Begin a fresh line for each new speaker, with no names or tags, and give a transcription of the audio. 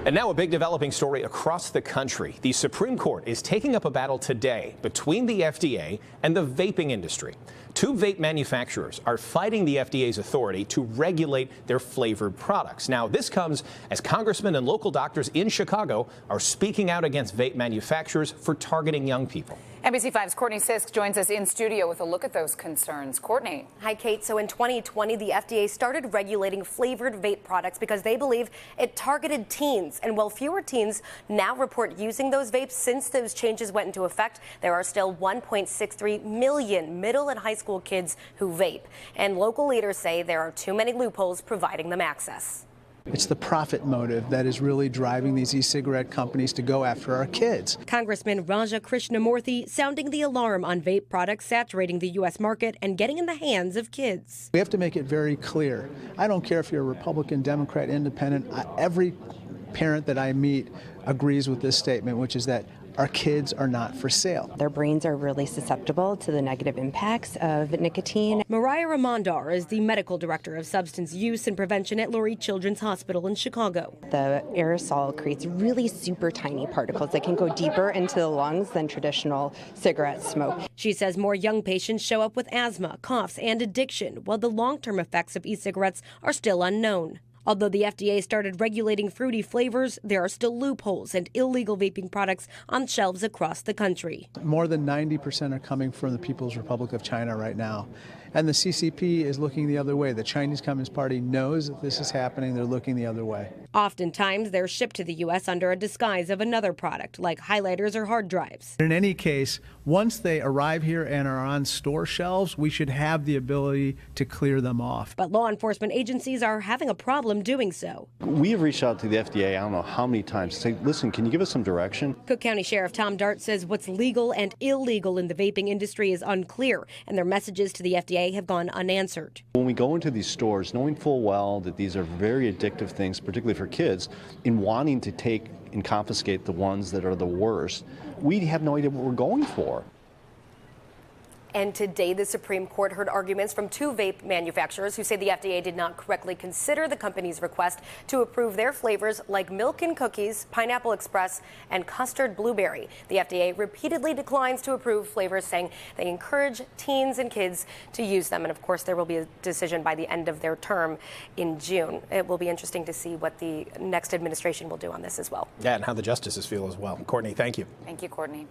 And now a big developing story across the country. The Supreme Court is taking up a battle today between the FDA and the vaping industry. Two vape manufacturers are fighting the FDA's authority to regulate their flavored products. Now, this comes as congressmen and local doctors in Chicago are speaking out against vape manufacturers for targeting young people.
NBC5's Courtney Sisk joins us in studio with a look at those concerns. Courtney.
Hi, Kate. So in 2020, the FDA started regulating flavored vape products because they believe it targeted teens. And while fewer teens now report using those vapes since those changes went into effect, there are still 1.63 million middle and high school kids who vape. And local leaders say there are too many loopholes providing them access.
It's the profit motive that is really driving these e-cigarette companies to go after our kids.
Congressman Raja Krishnamurthy sounding the alarm on vape products saturating the U.S. market and getting in the hands of kids.
We have to make it very clear. I don't care if you're a Republican, Democrat, Independent. Every parent that I meet agrees with this statement, which is that our kids are not for sale.
Their brains are really susceptible to the negative impacts of nicotine.
Mariah Ramondar is the medical director of substance use and prevention at Lurie Children's Hospital in Chicago.
The aerosol creates really super tiny particles that can go deeper into the lungs than traditional cigarette smoke.
She says more young patients show up with asthma, coughs, and addiction, while the long-term effects of e-cigarettes are still unknown. Although the FDA started regulating fruity flavors, there are still loopholes and illegal vaping products on shelves across the country.
More than 90% are coming from the People's Republic of China right now. And the CCP is looking the other way. The Chinese Communist Party knows that this is happening. They're looking the other way.
Oftentimes, they're shipped to the U.S. under a disguise of another product, like highlighters or hard drives.
In any case, once they arrive here and are on store shelves, we should have the ability to clear them off.
But law enforcement agencies are having a problem doing so.
We have reached out to the FDA, I don't know how many times, to say, listen, can you give us some direction?
Cook County Sheriff Tom Dart says what's legal and illegal in the vaping industry is unclear, and their messages to the FDA have gone unanswered.
When we go into these stores, knowing full well that these are very addictive things, particularly for kids, in wanting to take and confiscate the ones that are the worst, we have no idea what we're going for.
And today, the Supreme Court heard arguments from two vape manufacturers who say the FDA did not correctly consider the company's request to approve their flavors like Milk and Cookies, Pineapple Express, and Custard Blueberry. The FDA repeatedly declines to approve flavors, saying they encourage teens and kids to use them. And of course, there will be a decision by the end of their term in June. It will be interesting to see what the next administration will do on this as well.
Yeah, and how the justices feel as well. Courtney, thank you.
Thank you, Courtney.